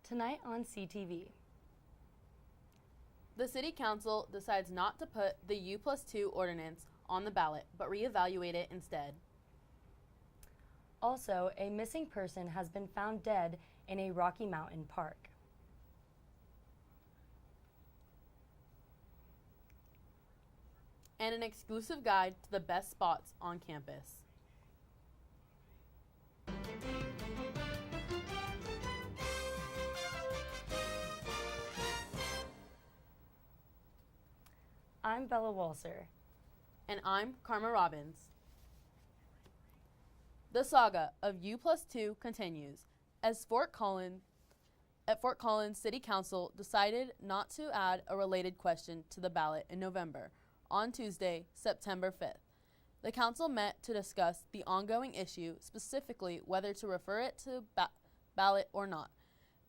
Tonight on CTV. The City Council decides not to put the U+2 ordinance on the ballot, but reevaluate it instead. Also, a missing person has been found dead in a Rocky Mountain park. And an exclusive guide to the best spots on campus. I'm Bella Walser. And I'm Karma Robbins. The saga of U+2 continues as Fort Collins City Council decided not to add a related question to the ballot in November on Tuesday, September 5th. The council met to discuss the ongoing issue, specifically whether to refer it to ballot or not.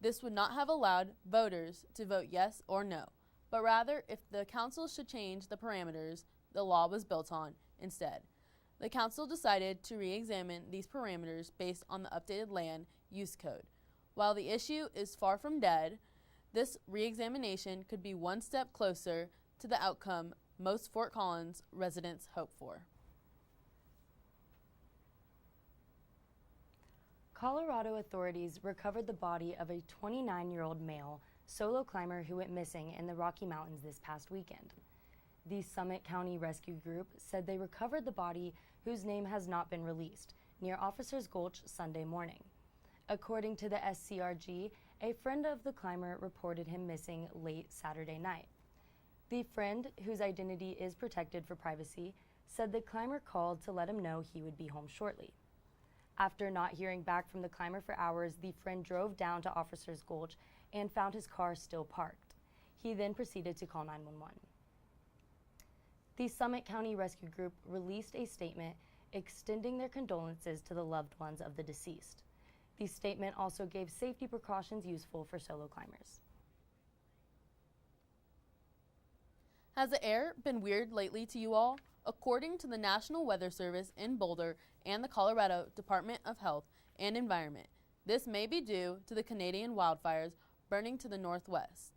This would not have allowed voters to vote yes or no, but rather if the council should change the parameters the law was built on instead. The council decided to re-examine these parameters based on the updated land use code. While the issue is far from dead, this re-examination could be one step closer to the outcome most Fort Collins residents hope for. Colorado authorities recovered the body of a 29-year-old male solo climber who went missing in the Rocky Mountains this past weekend. The Summit County Rescue Group said they recovered the body, whose name has not been released, near Officers Gulch Sunday morning. According to the SCRG, a friend of the climber reported him missing late Saturday night. The friend, whose identity is protected for privacy, said the climber called to let him know he would be home shortly. After not hearing back from the climber for hours, the friend drove down to Officers Gulch and found his car still parked. He then proceeded to call 911. The Summit County Rescue Group released a statement extending their condolences to the loved ones of the deceased. The statement also gave safety precautions useful for solo climbers. Has the air been weird lately to you all? According to the National Weather Service in Boulder and the Colorado Department of Health and Environment, this may be due to the Canadian wildfires burning to the northwest.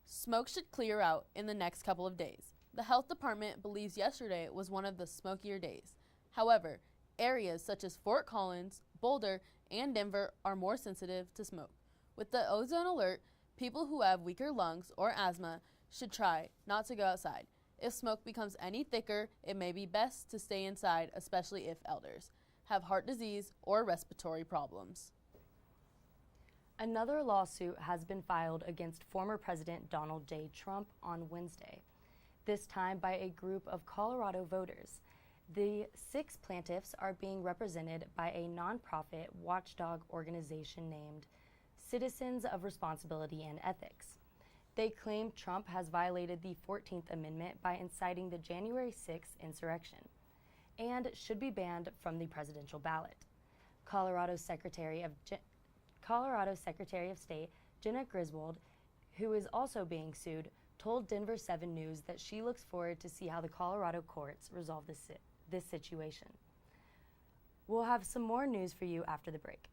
Smoke should clear out in the next couple of days. The health department believes yesterday was one of the smokier days. However, areas such as Fort Collins, Boulder, and Denver are more sensitive to smoke. With the ozone alert, people who have weaker lungs or asthma should try not to go outside. If smoke becomes any thicker, it may be best to stay inside, especially if elders have heart disease or respiratory problems. Another lawsuit has been filed against former President Donald J. Trump on Wednesday, this time by a group of Colorado voters. The 6 plaintiffs are being represented by a nonprofit watchdog organization named Citizens of Responsibility and Ethics. They claim Trump has violated the 14th Amendment by inciting the January 6th insurrection and should be banned from the presidential ballot. Colorado Secretary of State Jenna Griswold, who is also being sued, told Denver 7 News that she looks forward to see how the Colorado courts resolve this situation. We'll have some more news for you after the break.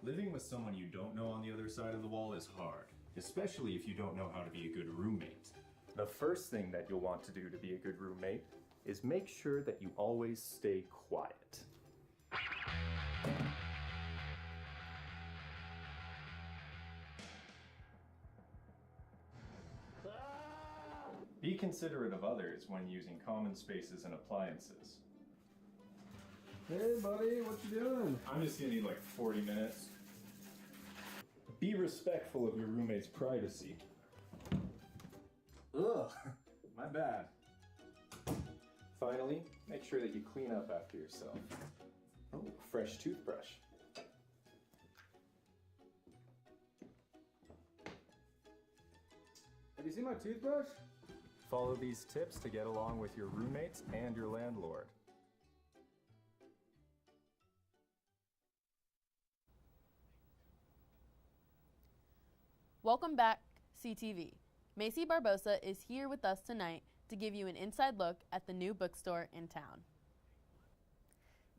Living with someone you don't know on the other side of the wall is hard, especially if you don't know how to be a good roommate. The first thing that you'll want to do to be a good roommate is make sure that you always stay quiet. Be considerate of others when using common spaces and appliances. Hey buddy, what you doing? I'm just gonna need like 40 minutes. Be respectful of your roommate's privacy. Ugh, my bad. Finally, make sure that you clean up after yourself. Oh, fresh toothbrush. Have you seen my toothbrush? Follow these tips to get along with your roommates and your landlord. Welcome back, CTV. Macy Barbosa is here with us tonight to give you an inside look at the new bookstore in town.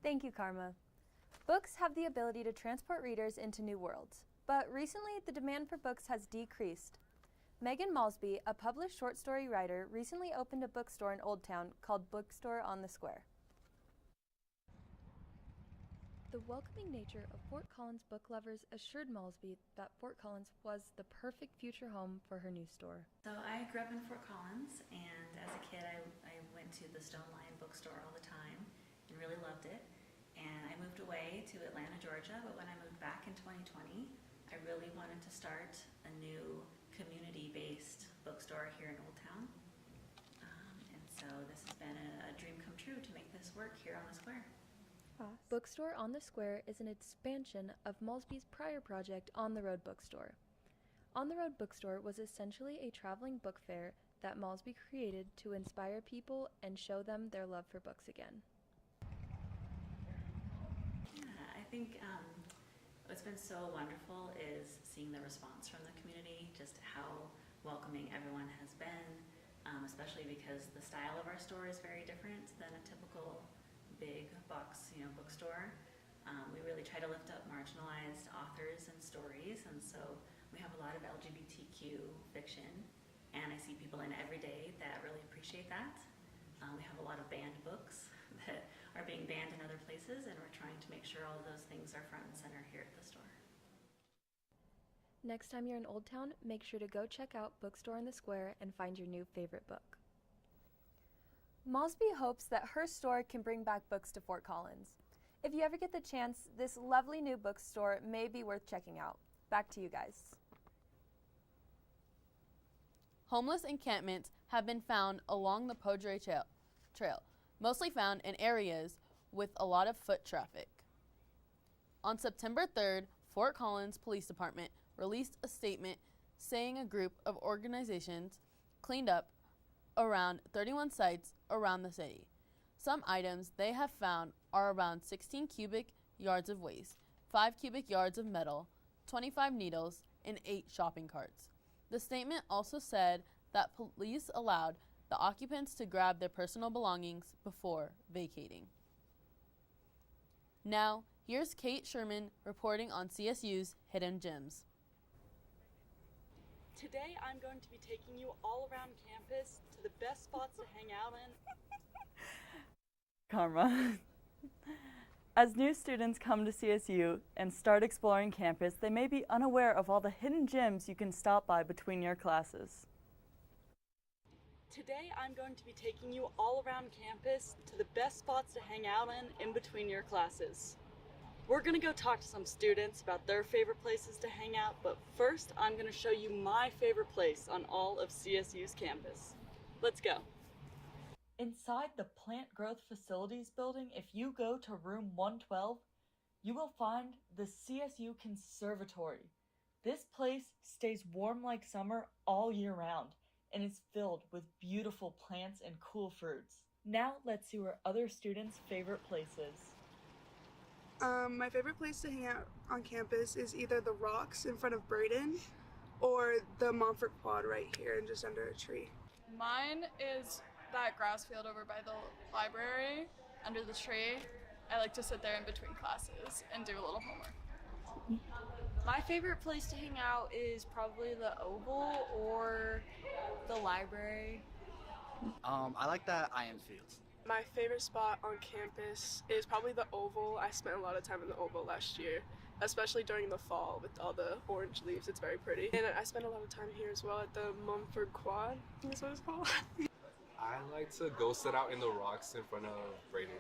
Thank you, Karma. Books have the ability to transport readers into new worlds, but recently the demand for books has decreased. Megan Malsby, a published short story writer, recently opened a bookstore in Old Town called Bookstore on the Square. The welcoming nature of Fort Collins book lovers assured Malsby that Fort Collins was the perfect future home for her new store. So I grew up in Fort Collins, and as a kid I went to the Stone Lion bookstore all the time and really loved it. And I moved away to Atlanta, Georgia, but when I moved back in 2020, I really wanted to start a new community-based bookstore here in Old Town. And so this has been a dream come true to make this work here on the square. Bookstore on the Square is an expansion of Malsby's prior project, On the Road Bookstore. On the Road Bookstore was essentially a traveling book fair that Malsby created to inspire people and show them their love for books again. Yeah, I think what's been so wonderful is seeing the response from the community, just how welcoming everyone has been, especially because the style of our store is very different than a typical big box, bookstore. We really try to lift up marginalized authors and stories, and so we have a lot of LGBTQ fiction, and I see people in every day that really appreciate that. We have a lot of banned books that are being banned in other places, and we're trying to make sure all of those things are front and center here at the store. Next time you're in Old Town, make sure to go check out Bookstore on the Square and find your new favorite book. Malsby hopes that her store can bring back books to Fort Collins. If you ever get the chance, this lovely new bookstore may be worth checking out. Back to you guys. Homeless encampments have been found along the Podre Trail, mostly found in areas with a lot of foot traffic. On September 3rd, Fort Collins Police Department released a statement saying a group of organizations cleaned up around 31 sites around the city. Some items they have found are around 16 cubic yards of waste, 5 cubic yards of metal, 25 needles, and 8 shopping carts. The statement also said that police allowed the occupants to grab their personal belongings before vacating. Now, here's Kate Sherman reporting on CSU's Hidden Gems. Today I'm going to be taking you all around campus to the best spots to hang out in. Karma. As new students come to CSU and start exploring campus, they may be unaware of all the hidden gems you can stop by between your classes. Today I'm going to be taking you all around campus to the best spots to hang out in between your classes. We're gonna go talk to some students about their favorite places to hang out, but first I'm gonna show you my favorite place on all of CSU's campus. Let's go. Inside the Plant Growth Facilities building, if you go to room 112, you will find the CSU Conservatory. This place stays warm like summer all year round and is filled with beautiful plants and cool fruits. Now let's see where other students' favorite place is. My favorite place to hang out on campus is either the rocks in front of Braden or the Montfort Quad right here and just under a tree. Mine is that grass field over by the library under the tree. I like to sit there in between classes and do a little homework. My favorite place to hang out is probably the Oval or the library. I like that Iron Field. My favorite spot on campus is probably the Oval. I spent a lot of time in the Oval last year, especially during the fall with all the orange leaves. It's very pretty. And I spent a lot of time here as well at the Mumford Quad. I think that's what it's called. I like to go sit out in the rocks in front of Braden.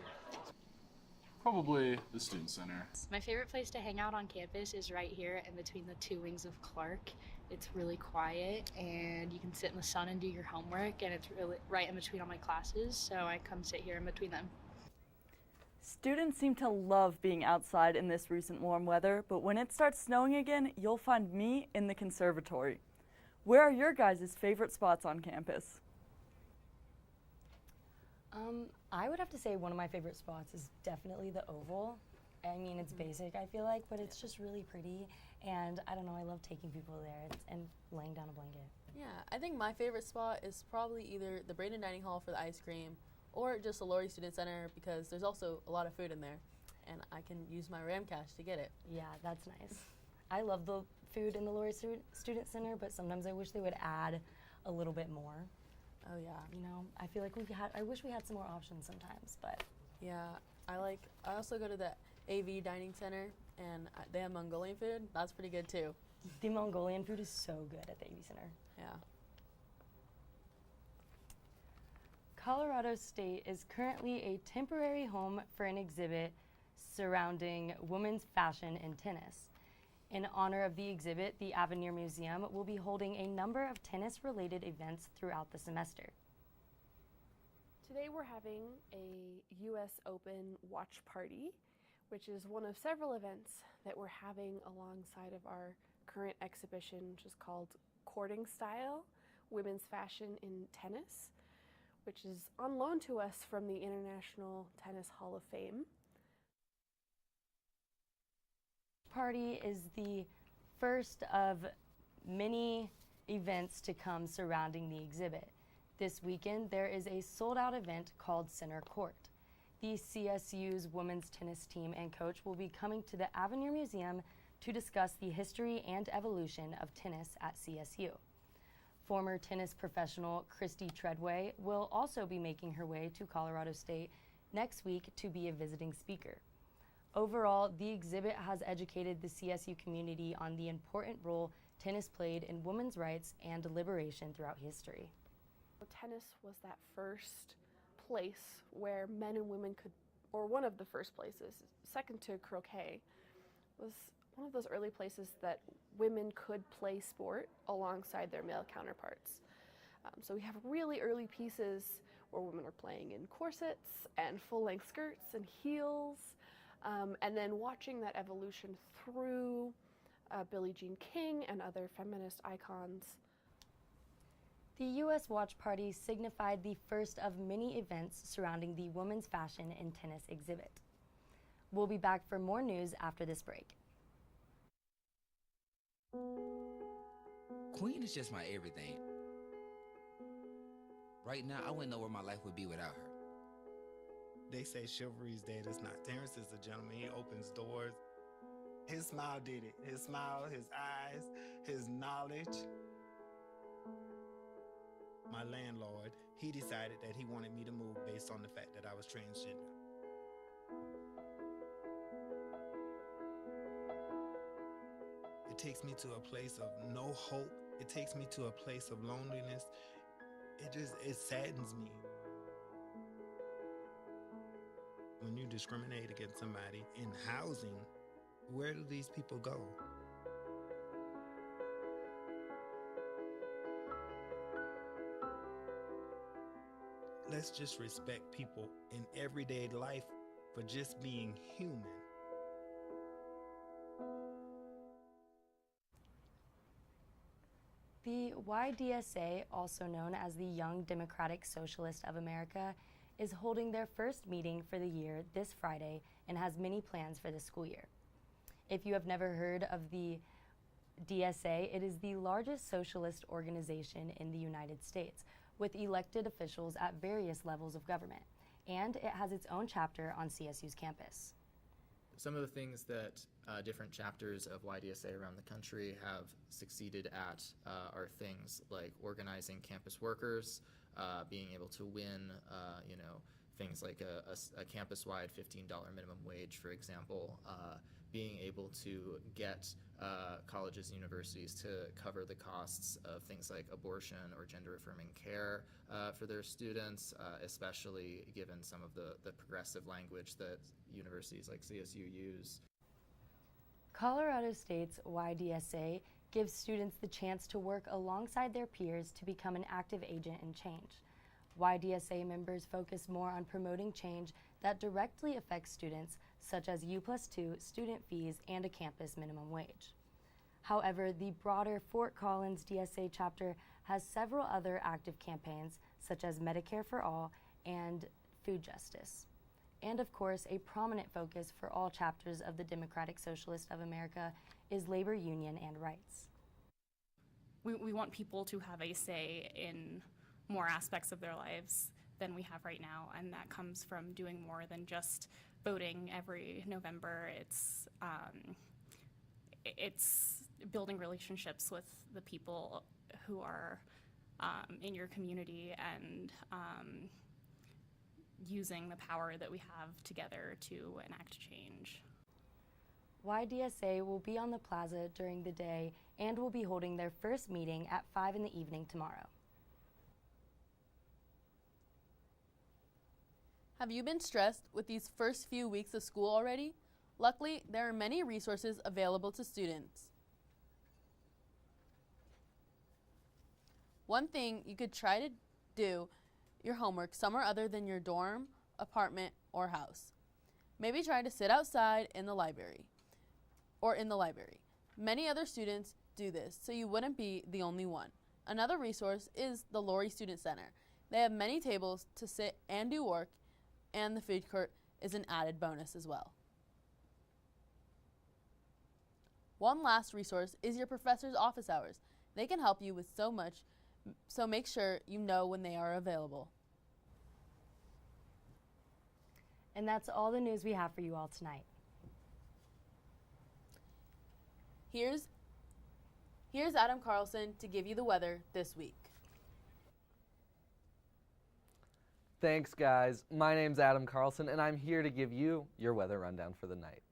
Probably the Student Center. My favorite place to hang out on campus is right here in between the two wings of Clark. It's really quiet and you can sit in the sun and do your homework, and it's really right in between all my classes, so I come sit here in between them. Students seem to love being outside in this recent warm weather, but when it starts snowing again, you'll find me in the conservatory. Where are your guys' favorite spots on campus? I would have to say one of my favorite spots is definitely the Oval. I mean, it's basic, I feel like, but it's just really pretty, and I don't know, I love taking people there and laying down a blanket. Yeah, I think my favorite spot is probably either the Braden Dining Hall for the ice cream or just the Laurie Student Center because there's also a lot of food in there. and I can use my Ram Cash to get it. Yeah, that's nice. I love the food in the Laurie Student Center, but sometimes I wish they would add a little bit more. Oh yeah. You know, I feel like I wish we had some more options sometimes, but. Yeah, I also go to the AV Dining Center, and they have Mongolian food. That's pretty good too. The Mongolian food is so good at the AV Center. Yeah. Colorado State is currently a temporary home for an exhibit surrounding women's fashion and tennis. In honor of the exhibit, the Avenir Museum will be holding a number of tennis-related events throughout the semester. Today we're having a U.S. Open watch party, which is one of several events that we're having alongside of our current exhibition, which is called Courting Style, Women's Fashion in Tennis, which is on loan to us from the International Tennis Hall of Fame. Party is the first of many events to come surrounding the exhibit. This weekend, there is a sold-out event called Center Court. The CSU's women's tennis team and coach will be coming to the Avenir Museum to discuss the history and evolution of tennis at CSU. Former tennis professional Christy Treadway will also be making her way to Colorado State next week to be a visiting speaker. Overall, the exhibit has educated the CSU community on the important role tennis played in women's rights and liberation throughout history. Tennis was that first place where men and women could, or one of the first places, second to croquet, was one of those early places that women could play sport alongside their male counterparts. So we have really early pieces where women are playing in corsets and full-length skirts and heels, and then watching that evolution through Billie Jean King and other feminist icons. The U.S. Watch Party signified the first of many events surrounding the women's fashion and tennis exhibit. We'll be back for more news after this break. Queen is just my everything. Right now, I wouldn't know where my life would be without her. They say chivalry's dead. It's not. Terrence is a gentleman. He opens doors. His smile did it. His smile, his eyes, his knowledge. My landlord, he decided that he wanted me to move based on the fact that I was transgender. It takes me to a place of no hope. It takes me to a place of loneliness. It saddens me. When you discriminate against somebody in housing, where do these people go? Let's just respect people in everyday life for just being human. The YDSA, also known as the Young Democratic Socialist of America, is holding their first meeting for the year this Friday and has many plans for the school year. If you have never heard of the DSA, it is the largest socialist organization in the United States, with elected officials at various levels of government, and it has its own chapter on CSU's campus. Some of the things that different chapters of YDSA around the country have succeeded at are things like organizing campus workers, being able to win, things like a campus-wide $15 minimum wage, for example, being able to get colleges and universities to cover the costs of things like abortion or gender-affirming care for their students, especially given some of the progressive language that universities like CSU use. Colorado State's YDSA gives students the chance to work alongside their peers to become an active agent in change. YDSA members focus more on promoting change that directly affects students, such as U+2 student fees and a campus minimum wage. However, the broader Fort Collins DSA chapter has several other active campaigns, such as Medicare for All and food justice. And of course, a prominent focus for all chapters of the Democratic Socialist of America is labor union and rights. We want people to have a say in more aspects of their lives than we have right now, and that comes from doing more than just voting every November. It's building relationships with the people who are in your community and using the power that we have together to enact change. YDSA will be on the plaza during the day and will be holding their first meeting at 5 in the evening tomorrow. Have you been stressed with these first few weeks of school already? Luckily, there are many resources available to students. One thing you could try to do your homework somewhere other than your dorm, apartment, or house. Maybe try to sit outside in the library. Many other students do this, so you wouldn't be the only one. Another resource is the Lori Student Center. They have many tables to sit and do work, and the food court is an added bonus as well. One last resource is your professor's office hours. They can help you with so much, so make sure you know when they are available. And that's all the news we have for you all tonight. Here's Adam Carlson to give you the weather this week. Thanks, guys. My name's Adam Carlson, and I'm here to give you your weather rundown for the night.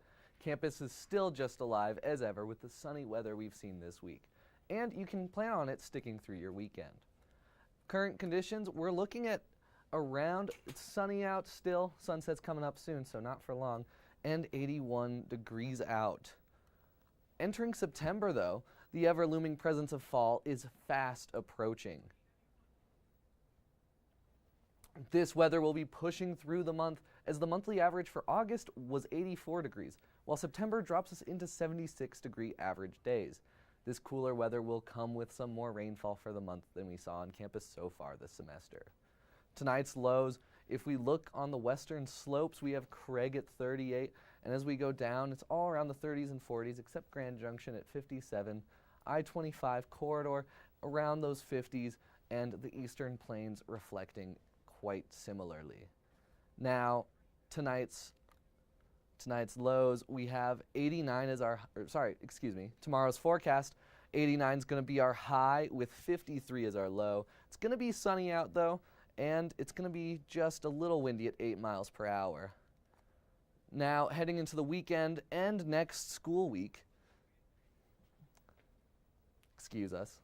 Campus is still just alive as ever with the sunny weather we've seen this week, and you can plan on it sticking through your weekend. Current conditions, we're looking at it's sunny out still, sunset's coming up soon, so not for long, and 81 degrees out. Entering September, though, the ever-looming presence of fall is fast approaching. This weather will be pushing through the month, as the monthly average for August was 84 degrees, while September drops us into 76-degree average days. This cooler weather will come with some more rainfall for the month than we saw on campus so far this semester. Tonight's lows, if we look on the western slopes, we have Craig at 38, and as we go down, it's all around the 30s and 40s, except Grand Junction at 57, I-25 corridor around those 50s, and the eastern plains reflecting quite similarly. Now, tonight's lows, we have 89 as tomorrow's forecast, 89 is going to be our high with 53 as our low. It's going to be sunny out though, and it's going to be just a little windy at 8 miles per hour. Now, heading into the weekend and next school week, excuse us.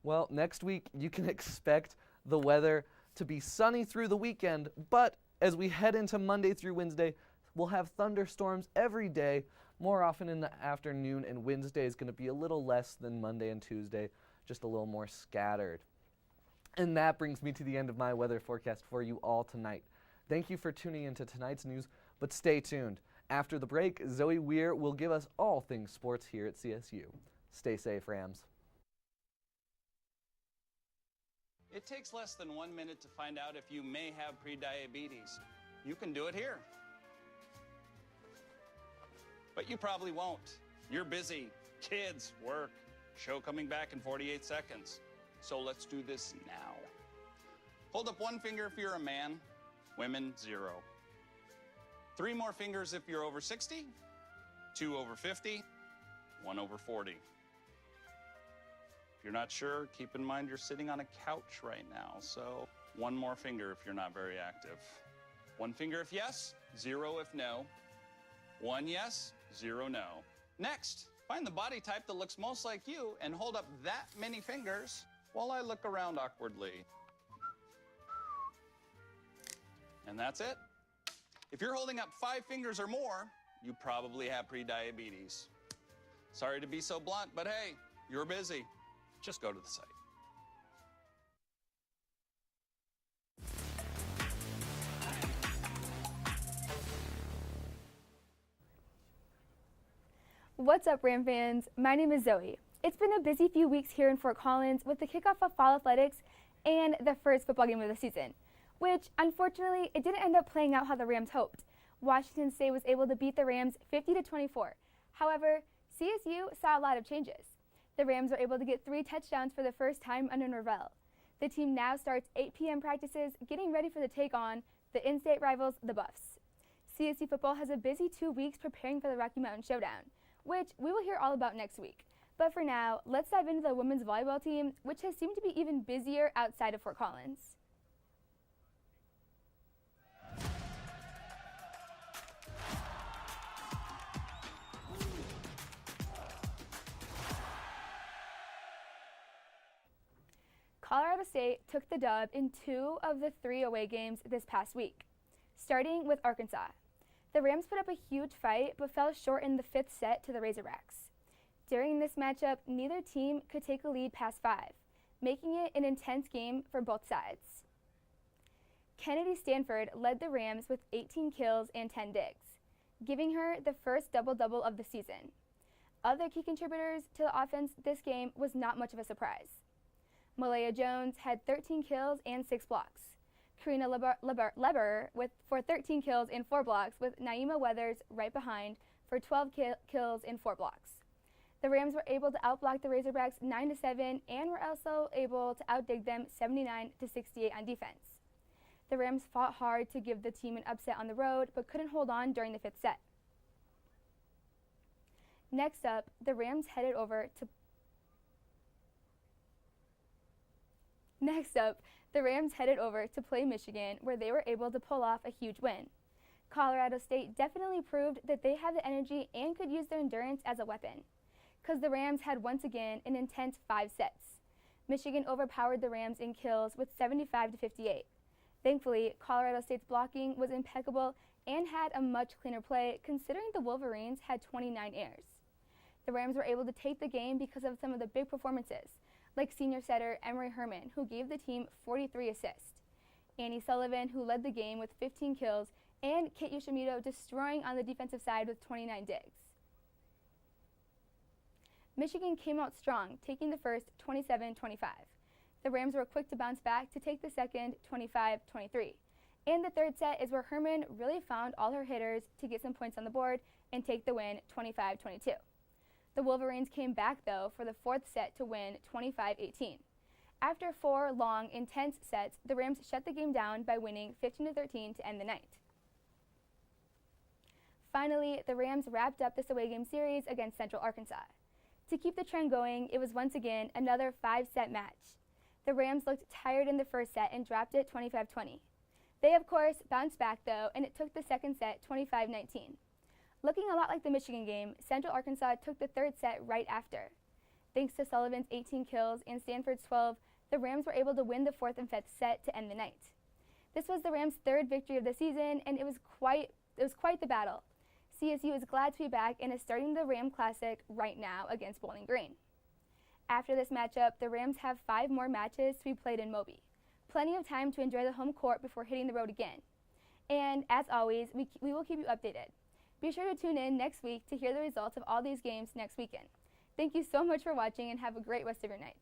Well, next week you can expect the weather to be sunny through the weekend, but as we head into Monday through Wednesday, we'll have thunderstorms every day, more often in the afternoon, and Wednesday is going to be a little less than Monday and Tuesday, just a little more scattered. And that brings me to the end of my weather forecast for you all tonight. Thank you for tuning into tonight's news, but stay tuned. After the break, Zoe Weir will give us all things sports here at CSU. Stay safe, Rams. It takes less than 1 minute to find out if you may have prediabetes. You can do it here. But you probably won't. You're busy. Kids, work, show coming back in 48 seconds. So let's do this now. Hold up one finger if you're a man, women, 0. 3 more fingers if you're over 60, 2 over 50, 1 over 40. If you're not sure, keep in mind you're sitting on a couch right now, so 1 more finger if you're not very active. 1 finger if yes, 0 if no. 1 yes, 0 no. Next, find the body type that looks most like you and hold up that many fingers while I look around awkwardly. And that's it. If you're holding up 5 fingers or more, you probably have prediabetes. Sorry to be so blunt, but hey, you're busy. Just go to the site. What's up, Ram fans? My name is Zoe. It's been a busy few weeks here in Fort Collins with the kickoff of fall athletics and the first football game of the season, which unfortunately it didn't end up playing out how the Rams hoped. Washington State was able to beat the Rams 50-24. However, CSU saw a lot of changes. The Rams were able to get 3 touchdowns for the first time under Norvell. The team now starts 8 p.m. practices, getting ready for the take-on the in-state rivals, the Buffs. CSU football has a busy 2 weeks preparing for the Rocky Mountain Showdown, which we will hear all about next week. But for now, let's dive into the women's volleyball team, which has seemed to be even busier outside of Fort Collins. Colorado State took the dub in 2 of the 3 away games this past week, starting with Arkansas. The Rams put up a huge fight but fell short in the 5th set to the Razorbacks. During this matchup, neither team could take a lead past 5, making it an intense game for both sides. Kennedy Stanford led the Rams with 18 kills and 10 digs, giving her the first double-double of the season. Other key contributors to the offense this game was not much of a surprise. Malaya Jones had 13 kills and 6 blocks. Karina Leber for 13 kills and 4 blocks, with Naima Weathers right behind for 12 kills and 4 blocks. The Rams were able to outblock the Razorbacks 9-7 and were also able to outdig them 79-68 on defense. The Rams fought hard to give the team an upset on the road, but couldn't hold on during the 5th set. Next up, the Rams headed over to play Michigan, where they were able to pull off a huge win. Colorado State definitely proved that they have the energy and could use their endurance as a weapon, because the Rams had once again an intense 5 sets. Michigan overpowered the Rams in kills with 75-58. Thankfully, Colorado State's blocking was impeccable and had a much cleaner play, considering the Wolverines had 29 errors. The Rams were able to take the game because of some of the big performances, like senior setter Emery Herman, who gave the team 43 assists, Annie Sullivan, who led the game with 15 kills, and Kate Yoshimoto destroying on the defensive side with 29 digs. Michigan came out strong, taking the first 27-25. The Rams were quick to bounce back to take the second 25-23. And the 3rd set is where Herman really found all her hitters to get some points on the board and take the win 25-22. The Wolverines came back, though, for the 4th set to win 25-18. After 4 long, intense sets, the Rams shut the game down by winning 15-13 to end the night. Finally, the Rams wrapped up this away game series against Central Arkansas. To keep the trend going, it was once again another 5-set match. The Rams looked tired in the 1st set and dropped it 25-20. They, of course, bounced back, though, and it took the 2nd set 25-19. Looking a lot like the Michigan game, Central Arkansas took the 3rd set right after. Thanks to Sullivan's 18 kills and Stanford's 12, the Rams were able to win the 4th and 5th set to end the night. This was the Rams' 3rd victory of the season, and it was quite the battle. CSU is glad to be back and is starting the Ram Classic right now against Bowling Green. After this matchup, the Rams have 5 more matches to be played in Moby. Plenty of time to enjoy the home court before hitting the road again. And as always, we will keep you updated. Be sure to tune in next week to hear the results of all these games next weekend. Thank you so much for watching and have a great rest of your night.